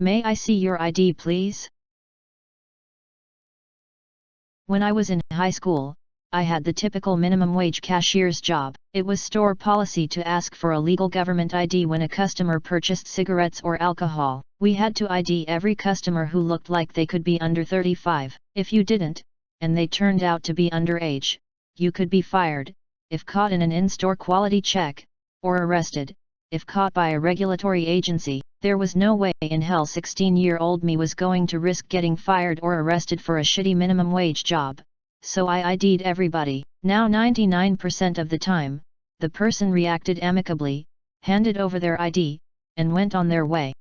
May I see your ID please? When I was in high school, I had the typical minimum wage cashier's job. It was store policy to ask for a legal government ID when a customer purchased cigarettes or alcohol. We had to ID every customer who looked like they could be under 35. If you didn't, and they turned out to be underage, you could be fired, if caught in an in-store quality check, or arrested, if caught by a regulatory agency. There was no way in hell 16-year-old me was going to risk getting fired or arrested for a shitty minimum wage job. So I ID'd everybody. Now 99% of the time, the person reacted amicably, handed over their ID, and went on their way.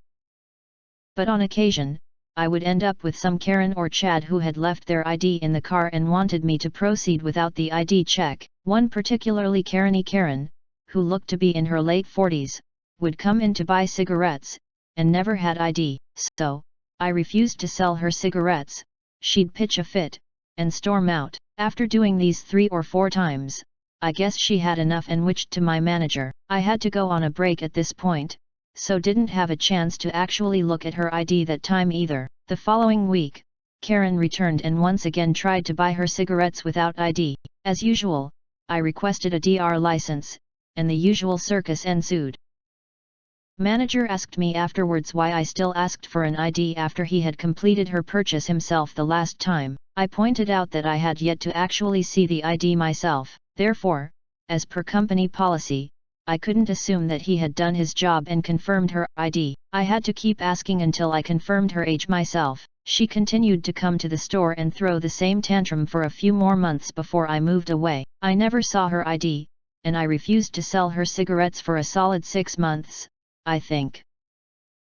But on occasion, I would end up with some Karen or Chad who had left their ID in the car and wanted me to proceed without the ID check. One particularly Karen-y Karen, who looked to be in her late 40s, would come in to buy cigarettes, and never had ID, so I refused to sell her cigarettes. She'd pitch a fit, and storm out. After doing these 3 or 4 times, I guess she had enough and witched to my manager. I had to go on a break at this point, so didn't have a chance to actually look at her ID that time either. The following week, Karen returned and once again tried to buy her cigarettes without ID. As usual, I requested a DR license, and the usual circus ensued. Manager asked me afterwards why I still asked for an ID after he had completed her purchase himself the last time. I pointed out that I had yet to actually see the ID myself. Therefore, as per company policy, I couldn't assume that he had done his job and confirmed her ID. I had to keep asking until I confirmed her age myself. She continued to come to the store and throw the same tantrum for a few more months before I moved away. I never saw her ID, and I refused to sell her cigarettes for a solid 6 months, I think.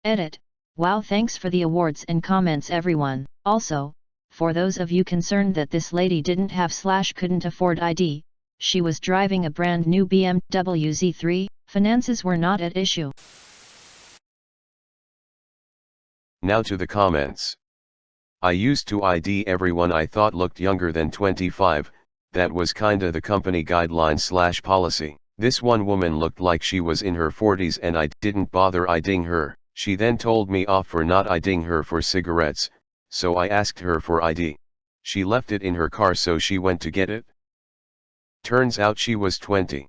Edit. Wow, thanks for the awards and comments everyone. Also, for those of you concerned that this lady didn't have / couldn't afford ID, she was driving a brand new BMW Z3, finances were not at issue. Now to the comments. I used to ID everyone I thought looked younger than 25, that was kinda the company guideline / policy. This one woman looked like she was in her 40s and I didn't bother IDing her. She then told me off for not IDing her for cigarettes, so I asked her for ID. She left it in her car so she went to get it. Turns out she was 20.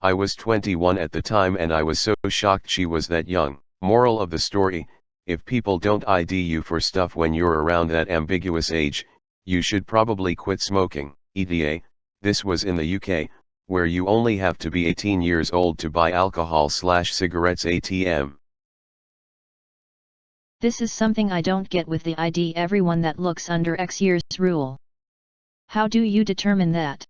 I was 21 at the time and I was so shocked she was that young. Moral of the story, if people don't ID you for stuff when you're around that ambiguous age, you should probably quit smoking. ETA, this was in the UK, where you only have to be 18 years old to buy alcohol / cigarettes ATM. This is something I don't get with the ID everyone that looks under X years rule. How do you determine that?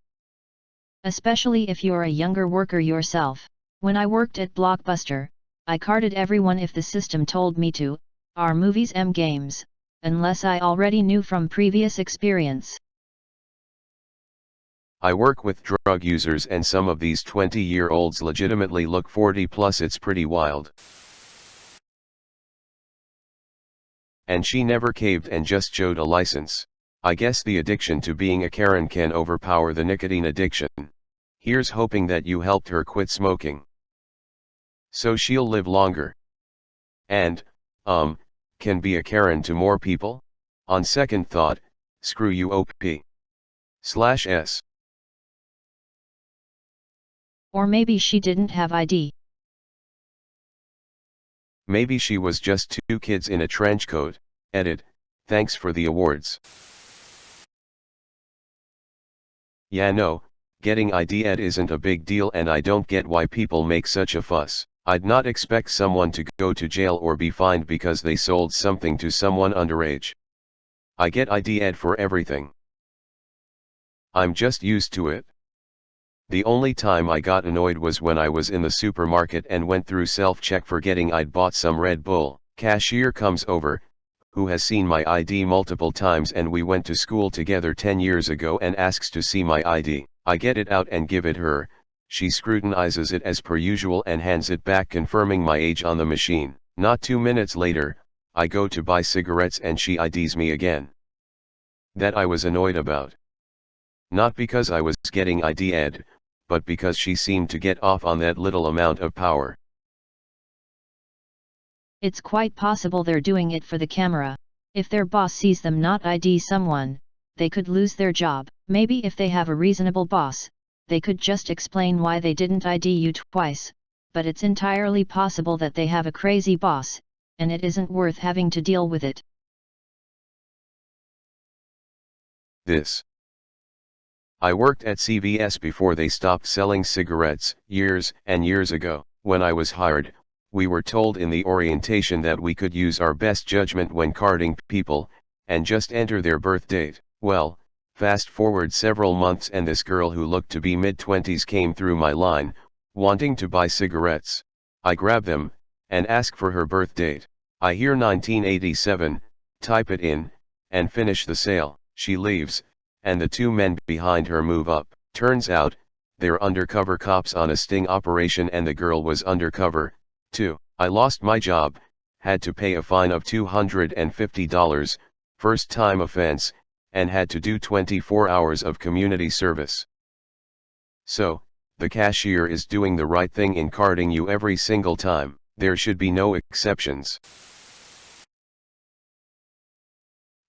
Especially if you're a younger worker yourself. When I worked at Blockbuster, I carded everyone if the system told me to, our movies M games, unless I already knew from previous experience. I work with drug users and some of these 20-year-olds legitimately look 40 plus. It's pretty wild. And she never caved and just showed a license. I guess the addiction to being a Karen can overpower the nicotine addiction. Here's hoping that you helped her quit smoking, so she'll live longer. And, can be a Karen to more people? On second thought, screw you OP/S. Or maybe she didn't have ID. Maybe she was just 2 kids in a trench coat. Edit, thanks for the awards. Yeah, no, getting ID ed isn't a big deal and I don't get why people make such a fuss. I'd not expect someone to go to jail or be fined because they sold something to someone underage. I get ID ed for everything. I'm just used to it. The only time I got annoyed was when I was in the supermarket and went through self-check forgetting I'd bought some Red Bull. Cashier comes over, who has seen my ID multiple times and we went to school together 10 years ago, and asks to see my ID. I get it out and give it her. She scrutinizes it as per usual and hands it back confirming my age on the machine. Not 2 minutes later, I go to buy cigarettes and she IDs me again. That I was annoyed about. Not because I was getting ID ed, but because she seemed to get off on that little amount of power. It's quite possible they're doing it for the camera. If their boss sees them not ID someone, they could lose their job. Maybe if they have a reasonable boss, they could just explain why they didn't ID you twice, but it's entirely possible that they have a crazy boss, and it isn't worth having to deal with it. This. I worked at CVS before they stopped selling cigarettes, years and years ago. When I was hired, we were told in the orientation that we could use our best judgment when carding people, and just enter their birth date. Well, fast forward several months and this girl who looked to be mid-20s came through my line, wanting to buy cigarettes. I grab them, and ask for her birth date. I hear 1987, type it in, and finish the sale. She leaves, and the two men behind her move up. Turns out, they're undercover cops on a sting operation and the girl was undercover, too. I lost my job, had to pay a fine of $250, first time offense, and had to do 24 hours of community service. So, the cashier is doing the right thing in carding you every single time. There should be no exceptions.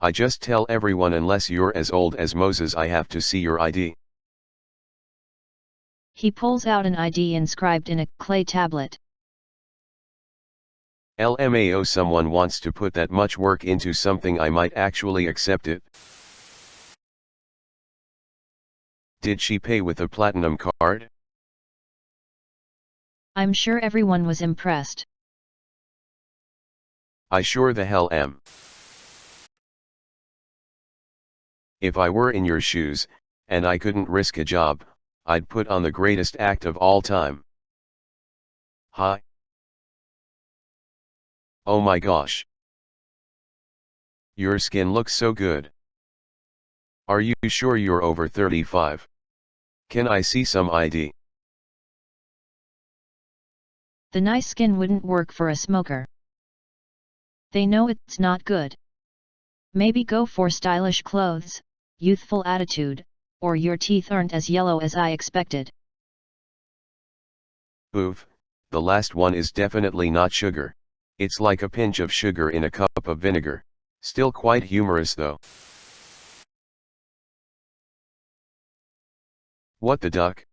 I just tell everyone unless you're as old as Moses I have to see your ID. He pulls out an ID inscribed in a clay tablet. LMAO, someone wants to put that much work into something, I might actually accept it. Did she pay with a platinum card? I'm sure everyone was impressed. I sure the hell am. If I were in your shoes, and I couldn't risk a job, I'd put on the greatest act of all time. Hi. Oh my gosh. Your skin looks so good. Are you sure you're over 35? Can I see some ID? The nice skin wouldn't work for a smoker. They know it's not good. Maybe go for stylish clothes, youthful attitude, or your teeth aren't as yellow as I expected. Oof, the last one is definitely not sugar. It's like a pinch of sugar in a cup of vinegar. Still quite humorous though. What the duck?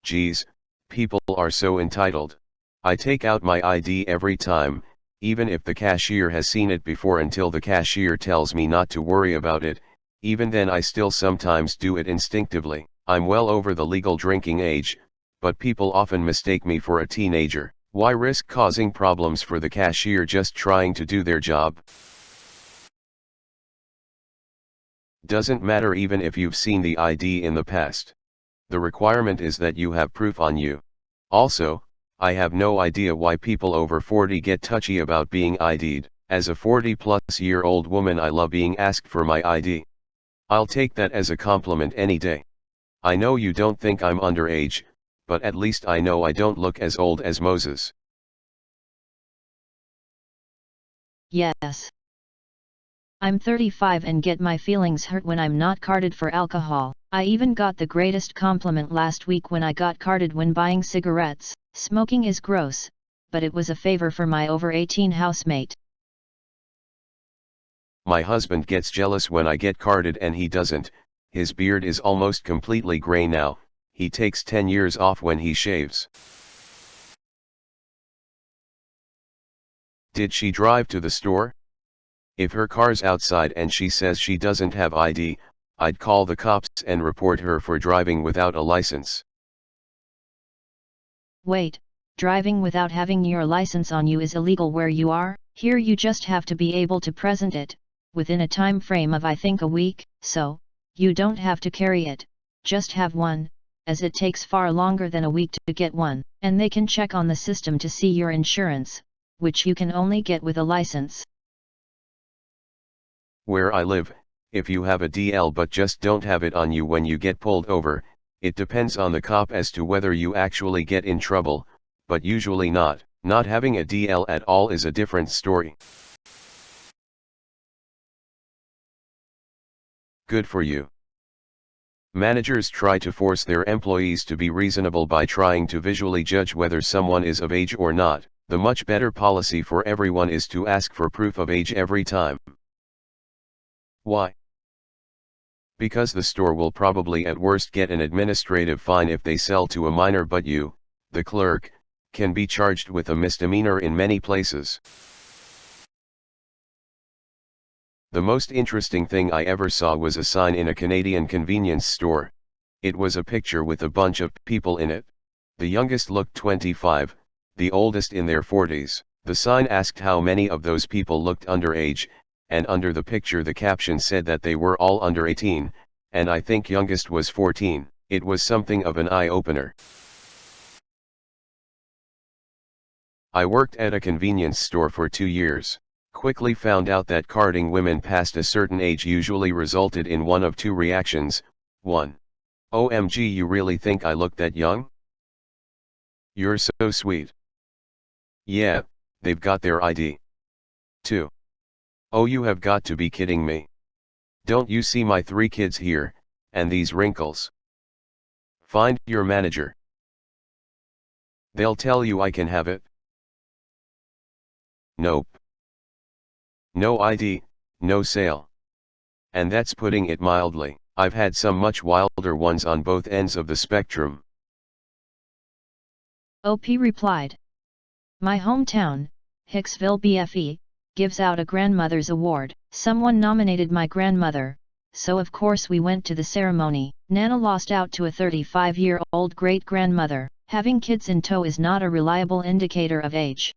Geez, people are so entitled. I take out my ID every time, even if the cashier has seen it before, until the cashier tells me not to worry about it. Even then I still sometimes do it instinctively. I'm well over the legal drinking age, but people often mistake me for a teenager. Why risk causing problems for the cashier just trying to do their job? Doesn't matter even if you've seen the ID in the past. The requirement is that you have proof on you. Also, I have no idea why people over 40 get touchy about being ID'd. As a 40-plus-year-old woman, I love being asked for my ID. I'll take that as a compliment any day. I know you don't think I'm underage, but at least I know I don't look as old as Moses. Yes. I'm 35 and get my feelings hurt when I'm not carded for alcohol. I even got the greatest compliment last week when I got carded when buying cigarettes. Smoking is gross, but it was a favor for my over 18 housemate. My husband gets jealous when I get carded and he doesn't. His beard is almost completely gray now. He takes 10 years off when he shaves. Did she drive to the store? If her car's outside and she says she doesn't have ID, I'd call the cops and report her for driving without a license. Wait, driving without having your license on you is illegal where you are? Here you just have to be able to present it, within a time frame of I think a week, so, you don't have to carry it, just have one, as it takes far longer than a week to get one, and they can check on the system to see your insurance, which you can only get with a license. Where I live, if you have a DL but just don't have it on you when you get pulled over, it depends on the cop as to whether you actually get in trouble, but usually not. Not having a DL at all is a different story. Good for you. Managers try to force their employees to be reasonable by trying to visually judge whether someone is of age or not. The much better policy for everyone is to ask for proof of age every time. Why? Because the store will probably at worst get an administrative fine if they sell to a minor, but you, the clerk, can be charged with a misdemeanor in many places. The most interesting thing I ever saw was a sign in a Canadian convenience store. It was a picture with a bunch of people in it. The youngest looked 25, the oldest in their 40s. The sign asked how many of those people looked underage, and under the picture the caption said that they were all under 18, and I think youngest was 14. It was something of an eye-opener. I worked at a convenience store for 2 years. Quickly found out that carding women past a certain age usually resulted in one of two reactions. 1. OMG, you really think I look that young? You're so sweet. Yeah, they've got their ID. 2. Oh, you have got to be kidding me. Don't you see my 3 kids here, and these wrinkles? Find your manager. They'll tell you I can have it. Nope. No ID, no sale. And that's putting it mildly. I've had some much wilder ones on both ends of the spectrum. OP replied. My hometown, Hicksville BFE, gives out a grandmother's award. Someone nominated my grandmother, so of course we went to the ceremony. Nana lost out to a 35-year-old great-grandmother. Having kids in tow is not a reliable indicator of age.